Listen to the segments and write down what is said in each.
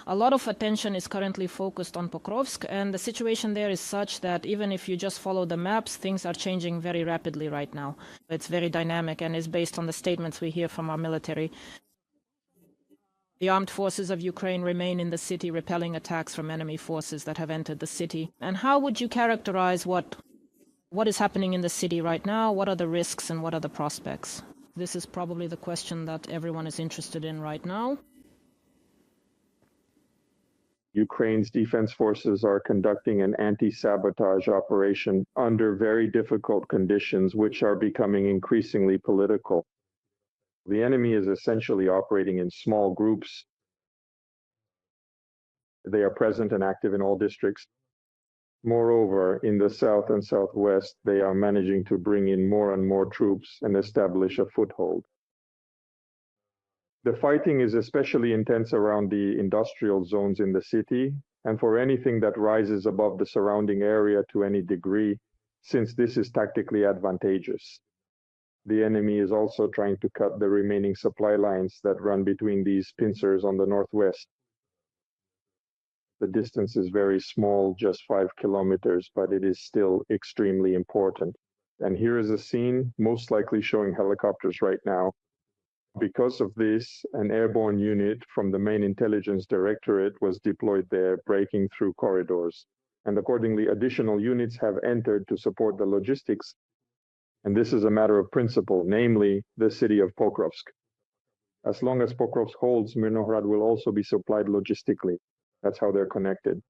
A lot of attention is currently focused on Pokrovsk, and the situation there is such that even if you just follow the maps, things are changing very rapidly right now. It's very dynamic and is based on the statements we hear from our military. The armed forces of Ukraine remain in the city, repelling attacks from enemy forces that have entered the city. And how would you characterize what is happening in the city right now? What are the risks and what are the prospects? This is probably the question that everyone is interested in right now. Ukraine's defense forces are conducting an anti-sabotage operation under very difficult conditions, which are becoming increasingly political. The enemy is essentially operating in small groups. They are present and active in all districts. Moreover, in the south and southwest, they are managing to bring in more and more troops and establish a foothold. The fighting is especially intense around the industrial zones in the city, and for anything that rises above the surrounding area to any degree, since this is tactically advantageous. The enemy is also trying to cut the remaining supply lines that run between these pincers on the northwest. The distance is very small, just 5 kilometers, but it is still extremely important. And here is a scene most likely showing helicopters right now. Because of this, an airborne unit from the main intelligence directorate was deployed there, breaking through corridors. And accordingly, additional units have entered to support the logistics. And this is a matter of principle, namely the city of Pokrovsk. As long as Pokrovsk holds, Mirnohrad will also be supplied logistically. That's how they're connected.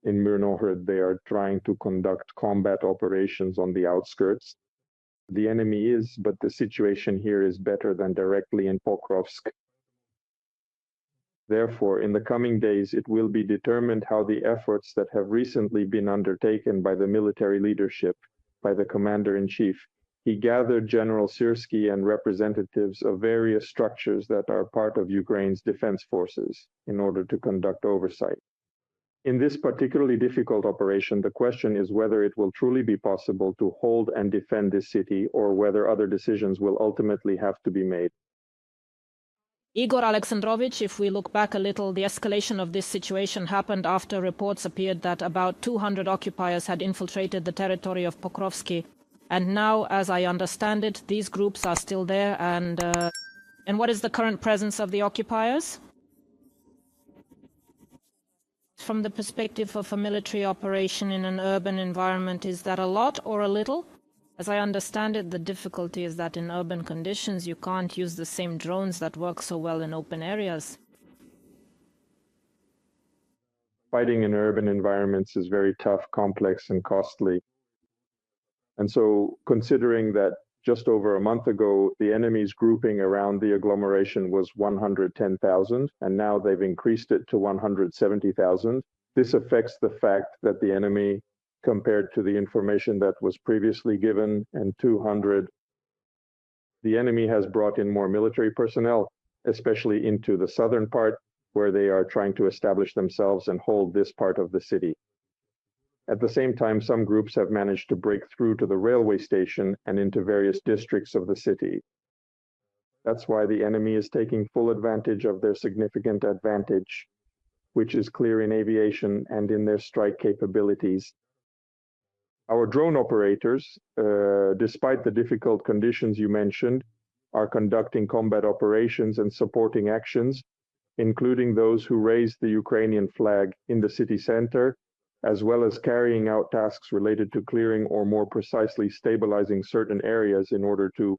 In Mirnohrad, they are trying to conduct combat operations on the outskirts. The enemy is, but the situation here is better than directly in Pokrovsk. Therefore, in the coming days, it will be determined how the efforts that have recently been undertaken by the military leadership, by the commander-in-chief. He gathered General Syrski and representatives of various structures that are part of Ukraine's defense forces in order to conduct oversight. In this particularly difficult operation, the question is whether it will truly be possible to hold and defend this city, or whether other decisions will ultimately have to be made. Igor Alexandrovich, if we look back a little, the escalation of this situation happened after reports appeared that about 200 occupiers had infiltrated the territory of Pokrovsky. And now, as I understand it, these groups are still there. And what is the current presence of the occupiers? From the perspective of a military operation in an urban environment, is that a lot or a little? As I understand it, the difficulty is that in urban conditions you can't use the same drones that work so well in open areas. Fighting in urban environments is very tough, complex, and costly. And so, considering that just over a month ago, the enemy's grouping around the agglomeration was 110,000, and now they've increased it to 170,000. This affects the fact that the enemy, compared to the information that was previously given, and 200, the enemy has brought in more military personnel, especially into the southern part, where they are trying to establish themselves and hold this part of the city. At the same time, some groups have managed to break through to the railway station and into various districts of the city. That's why the enemy is taking full advantage of their significant advantage, which is clear in aviation and in their strike capabilities. Our drone operators, despite the difficult conditions you mentioned, are conducting combat operations and supporting actions, including those who raised the Ukrainian flag in the city center, as well as carrying out tasks related to clearing or more precisely stabilizing certain areas in order to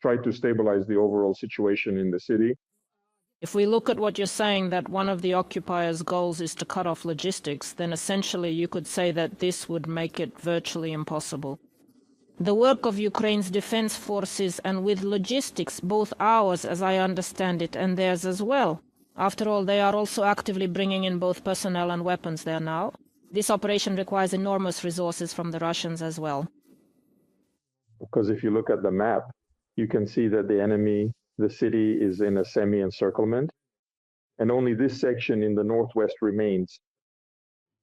try to stabilize the overall situation in the city. If we look at what you're saying, that one of the occupiers' goals is to cut off logistics, then essentially you could say that this would make it virtually impossible. The work of Ukraine's defense forces, and with logistics, both ours, as I understand it, and theirs as well. After all, they are also actively bringing in both personnel and weapons there now. This operation requires enormous resources from the Russians as well. Because if you look at the map, you can see that the enemy, the city, is in a semi-encirclement, and only this section in the northwest remains.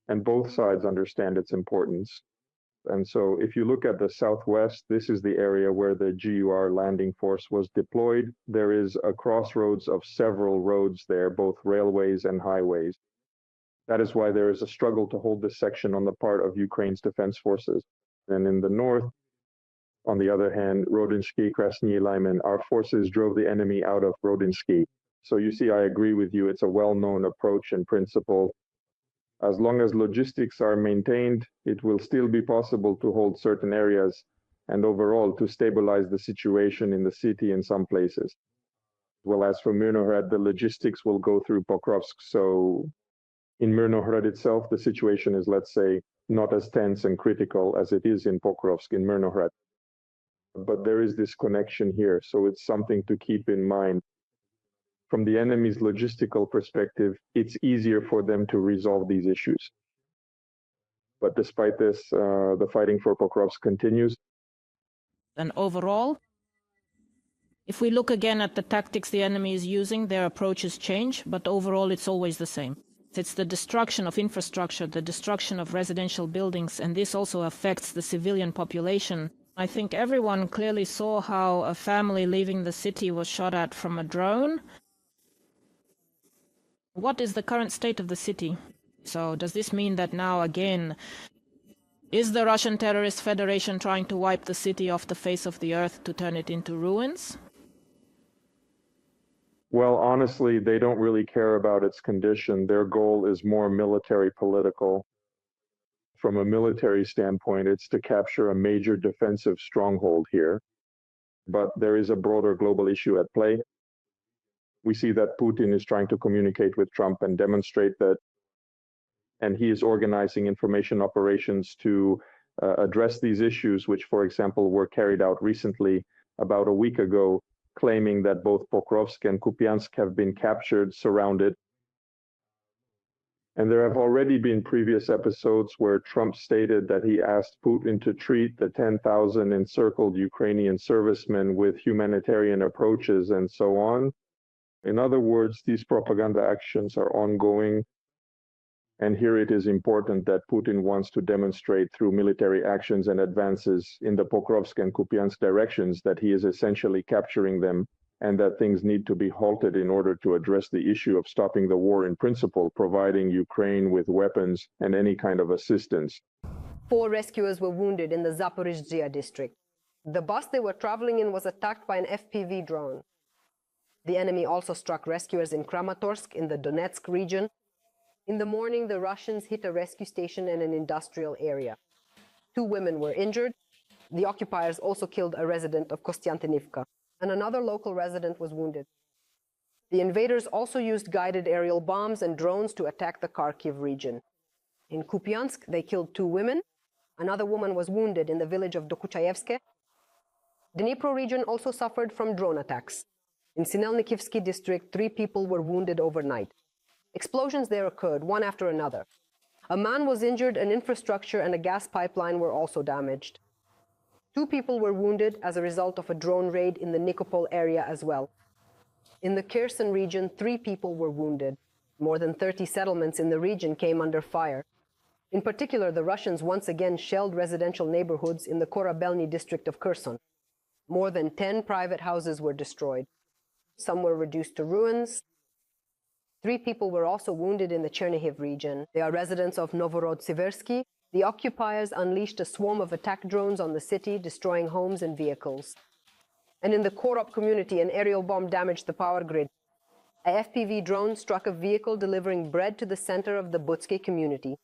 And both sides understand its importance. And so if you look at the southwest, this is the area where the GUR landing force was deployed. There is a crossroads of several roads there, both railways and highways. That is why there is a struggle to hold this section on the part of Ukraine's defense forces. And in the north, on the other hand, Rodinsky, Krasny Lyman, our forces drove the enemy out of Rodinsky. So you see, I agree with you. It's a well-known approach and principle. As long as logistics are maintained, it will still be possible to hold certain areas and overall to stabilize the situation in the city in some places. Well, as for Myrnohrad, the logistics will go through Pokrovsk. So in Myrnohrad itself, the situation is, let's say, not as tense and critical as it is in Pokrovsk in Myrnohrad. But there is this connection here, so it's something to keep in mind. From the enemy's logistical perspective, it's easier for them to resolve these issues. But despite this, the fighting for Pokrovsk continues. And overall, if we look again at the tactics the enemy is using, their approaches change, but overall it's always the same. It's the destruction of infrastructure, the destruction of residential buildings, and this also affects the civilian population. I think everyone clearly saw how a family leaving the city was shot at from a drone. What is the current state of the city? So does this mean that now again, is the Russian terrorist federation trying to wipe the city off the face of the earth to turn it into ruins? Well, honestly, they don't really care about its condition. Their goal is more military political. From a military standpoint, it's to capture a major defensive stronghold here. But there is a broader global issue at play. We see that Putin is trying to communicate with Trump and demonstrate that, and he is organizing information operations to address these issues, which, for example, were carried out recently, about a week ago, claiming that both Pokrovsk and Kupiansk have been captured, surrounded. And there have already been previous episodes where Trump stated that he asked Putin to treat the 10,000 encircled Ukrainian servicemen with humanitarian approaches and so on. In other words, these propaganda actions are ongoing. And here it is important that Putin wants to demonstrate through military actions and advances in the Pokrovsk and Kupiansk directions that he is essentially capturing them, and that things need to be halted in order to address the issue of stopping the war in principle, providing Ukraine with weapons and any kind of assistance. 4 rescuers were wounded in the Zaporizhzhia district. The bus they were traveling in was attacked by an FPV drone. The enemy also struck rescuers in Kramatorsk in the Donetsk region. In the morning, the Russians hit a rescue station in an industrial area. 2 women were injured. The occupiers also killed a resident of Kostiantynivka, and another local resident was wounded. The invaders also used guided aerial bombs and drones to attack the Kharkiv region. In Kupiansk, they killed 2 women. Another woman was wounded in the village of Dokuchayevske. Dnipro region also suffered from drone attacks. In Sinelnikivsky district, 3 people were wounded overnight. Explosions there occurred, one after another. A man was injured, and infrastructure and a gas pipeline were also damaged. 2 people were wounded as a result of a drone raid in the Nikopol area as well. In the Kherson region, 3 people were wounded. More than 30 settlements in the region came under fire. In particular, the Russians once again shelled residential neighborhoods in the Korabelny district of Kherson. More than 10 private houses were destroyed. Some were reduced to ruins. 3 people were also wounded in the Chernihiv region. They are residents of Novorod-Siversky. The occupiers unleashed a swarm of attack drones on the city, destroying homes and vehicles. And in the Korop community, an aerial bomb damaged the power grid. A FPV drone struck a vehicle delivering bread to the center of the Butske community.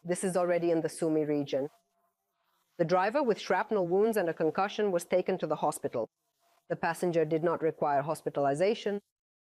This is already in the Sumy region. The driver, with shrapnel wounds and a concussion, was taken to the hospital. The passenger did not require hospitalization.